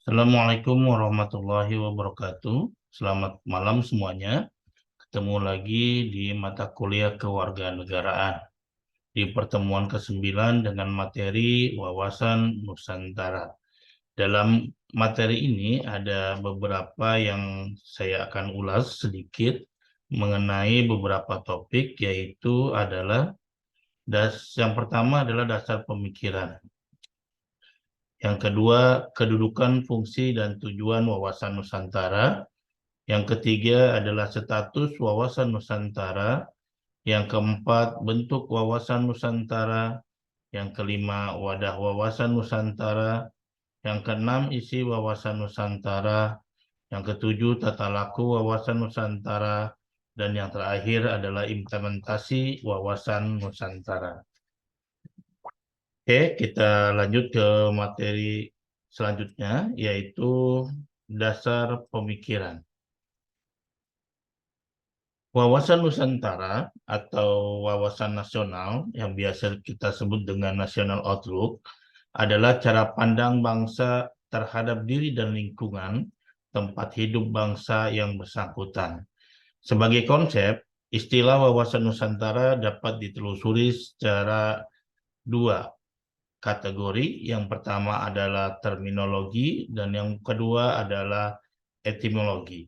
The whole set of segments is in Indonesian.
Assalamualaikum warahmatullahi wabarakatuh. Selamat malam semuanya. Ketemu lagi di mata kuliah kewarganegaraan di pertemuan ke-9 dengan materi wawasan Nusantara. Dalam materi ini ada beberapa yang saya akan ulas sedikit mengenai beberapa topik, yaitu adalah yang pertama adalah dasar pemikiran. Yang kedua, kedudukan, fungsi, dan tujuan wawasan Nusantara. Yang ketiga adalah status wawasan Nusantara. Yang keempat, bentuk wawasan Nusantara. Yang kelima, wadah wawasan Nusantara. Yang keenam, isi wawasan Nusantara. Yang ketujuh, tata laku wawasan Nusantara. Dan yang terakhir adalah implementasi wawasan Nusantara. Oke, kita lanjut ke materi selanjutnya, yaitu dasar pemikiran. Wawasan Nusantara atau wawasan nasional yang biasa kita sebut dengan National Outlook adalah cara pandang bangsa terhadap diri dan lingkungan tempat hidup bangsa yang bersangkutan. Sebagai konsep, istilah wawasan Nusantara dapat ditelusuri secara dua kategori. Yang pertama adalah terminologi dan yang kedua adalah etimologi.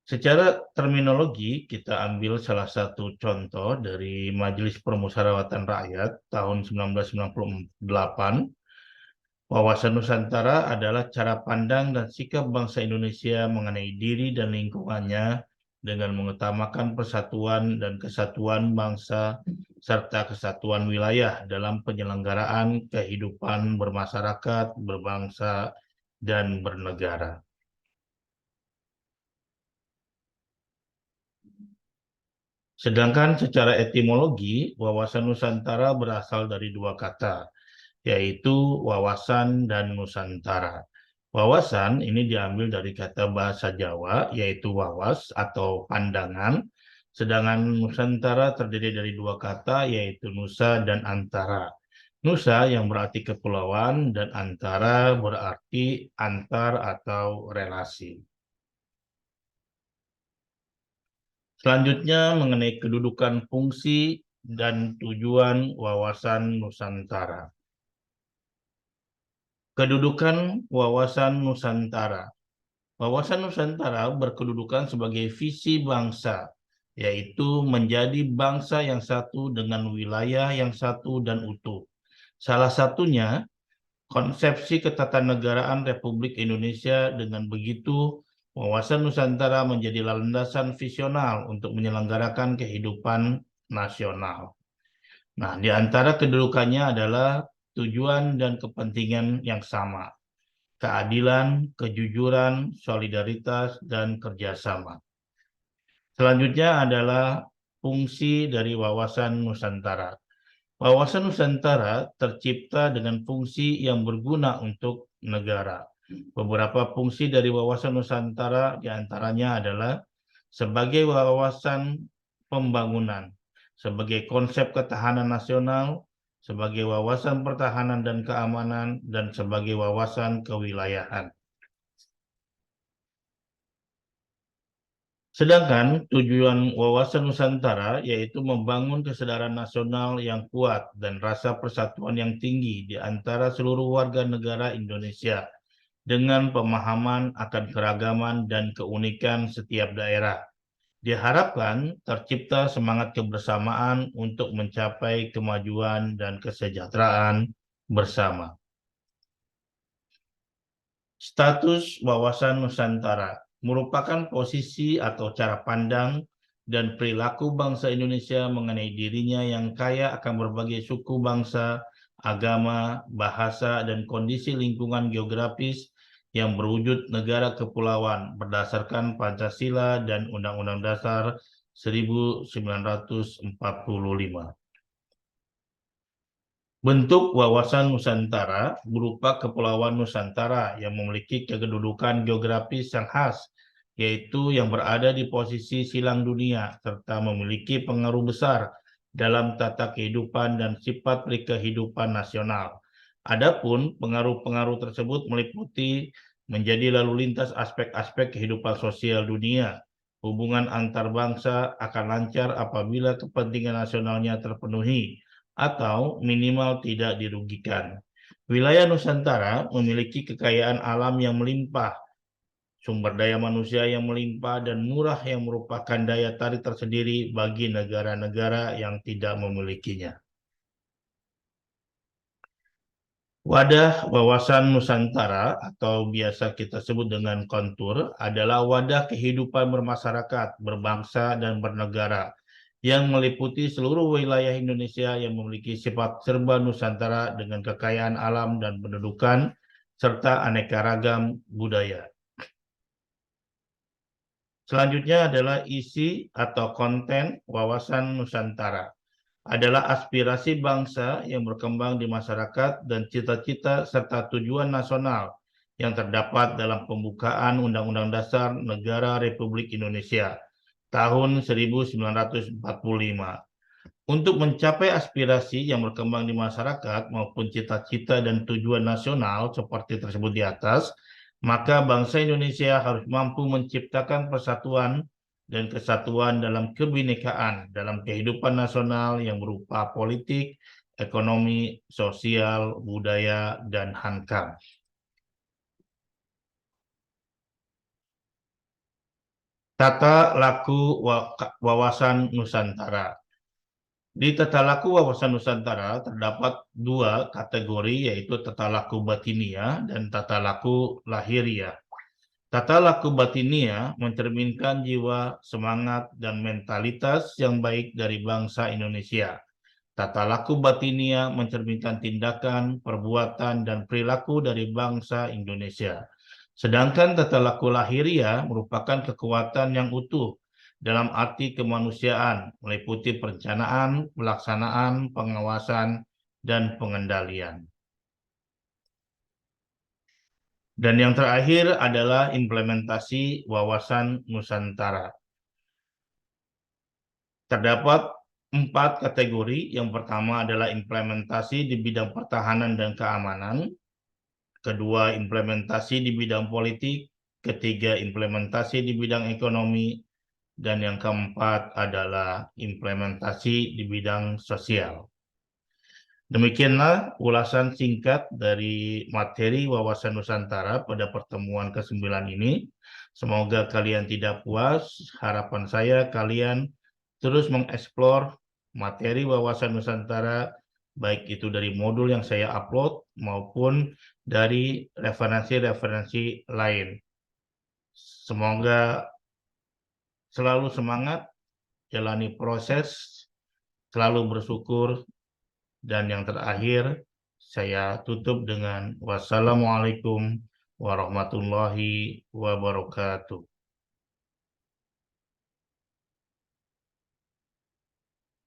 Secara terminologi, kita ambil salah satu contoh dari Majelis Permusyawaratan Rakyat tahun 1998. Wawasan Nusantara adalah cara pandang dan sikap bangsa Indonesia mengenai diri dan lingkungannya dengan mengutamakan persatuan dan kesatuan bangsa serta kesatuan wilayah dalam penyelenggaraan kehidupan bermasyarakat, berbangsa, dan bernegara. Sedangkan secara etimologi, wawasan Nusantara berasal dari dua kata, yaitu wawasan dan Nusantara. Wawasan ini diambil dari kata bahasa Jawa, yaitu wawas atau pandangan, sedangkan Nusantara terdiri dari dua kata, yaitu Nusa dan Antara. Nusa yang berarti kepulauan dan Antara berarti antar atau relasi. Selanjutnya mengenai kedudukan, fungsi, dan tujuan wawasan Nusantara. Kedudukan wawasan Nusantara. Wawasan Nusantara berkedudukan sebagai visi bangsa, yaitu menjadi bangsa yang satu dengan wilayah yang satu dan utuh. Salah satunya konsepsi ketatanegaraan Republik Indonesia. Dengan begitu, wawasan Nusantara menjadi landasan visional untuk menyelenggarakan kehidupan nasional. Nah, di antara kedudukannya adalah tujuan dan kepentingan yang sama, keadilan, kejujuran, solidaritas, dan kerjasama. Selanjutnya adalah fungsi dari wawasan Nusantara. Wawasan Nusantara tercipta dengan fungsi yang berguna untuk negara. Beberapa fungsi dari wawasan Nusantara diantaranya adalah sebagai wawasan pembangunan, sebagai konsep ketahanan nasional, sebagai wawasan pertahanan dan keamanan, dan sebagai wawasan kewilayahan. Sedangkan tujuan wawasan Nusantara yaitu membangun kesadaran nasional yang kuat dan rasa persatuan yang tinggi di antara seluruh warga negara Indonesia dengan pemahaman akan keragaman dan keunikan setiap daerah. Diharapkan tercipta semangat kebersamaan untuk mencapai kemajuan dan kesejahteraan bersama. Status wawasan Nusantara merupakan posisi atau cara pandang dan perilaku bangsa Indonesia mengenai dirinya yang kaya akan berbagai suku bangsa, agama, bahasa, dan kondisi lingkungan geografis yang berwujud negara kepulauan berdasarkan Pancasila dan Undang-Undang Dasar 1945. Bentuk wawasan Nusantara berupa Kepulauan Nusantara yang memiliki kedudukan geografis yang khas, yaitu yang berada di posisi silang dunia, serta memiliki pengaruh besar dalam tata kehidupan dan sifat kehidupan nasional. Adapun pengaruh-pengaruh tersebut meliputi menjadi lalu lintas aspek-aspek kehidupan sosial dunia. Hubungan antar bangsa akan lancar apabila kepentingan nasionalnya terpenuhi atau minimal tidak dirugikan. Wilayah Nusantara memiliki kekayaan alam yang melimpah, sumber daya manusia yang melimpah, dan murah yang merupakan daya tarik tersendiri bagi negara-negara yang tidak memilikinya. Wadah Wawasan Nusantara atau biasa kita sebut dengan kontur adalah wadah kehidupan bermasyarakat, berbangsa, dan bernegara yang meliputi seluruh wilayah Indonesia yang memiliki sifat serba Nusantara dengan kekayaan alam dan pendudukan serta aneka ragam budaya. Selanjutnya adalah isi atau konten wawasan Nusantara. Adalah aspirasi bangsa yang berkembang di masyarakat dan cita-cita serta tujuan nasional yang terdapat dalam pembukaan Undang-Undang Dasar Negara Republik Indonesia tahun 1945. Untuk mencapai aspirasi yang berkembang di masyarakat maupun cita-cita dan tujuan nasional seperti tersebut di atas, maka bangsa Indonesia harus mampu menciptakan persatuan dan kesatuan dalam kebinekaan dalam kehidupan nasional yang berupa politik, ekonomi, sosial, budaya, dan hankam. Tata laku wawasan Nusantara. Di tata laku wawasan Nusantara terdapat dua kategori, yaitu tata laku batinia dan tata laku lahiria. Tata laku batinia mencerminkan jiwa, semangat, dan mentalitas yang baik dari bangsa Indonesia. Tata laku batinia mencerminkan tindakan, perbuatan, dan perilaku dari bangsa Indonesia. Sedangkan tata laku lahiria merupakan kekuatan yang utuh dalam arti kemanusiaan, meliputi perencanaan, pelaksanaan, pengawasan, dan pengendalian. Dan yang terakhir adalah implementasi wawasan Nusantara. Terdapat 4 kategori. Yang pertama adalah implementasi di bidang pertahanan dan keamanan. Kedua, implementasi di bidang politik. Ketiga, implementasi di bidang ekonomi. Dan yang keempat adalah implementasi di bidang sosial. Demikianlah ulasan singkat dari materi wawasan Nusantara pada pertemuan ke-9 ini. Semoga kalian tidak puas. Harapan saya kalian terus mengeksplor materi wawasan Nusantara, baik itu dari modul yang saya upload maupun dari referensi-referensi lain. Semoga selalu semangat, jalani proses, selalu bersyukur. Dan yang terakhir, saya tutup dengan wassalamualaikum warahmatullahi wabarakatuh.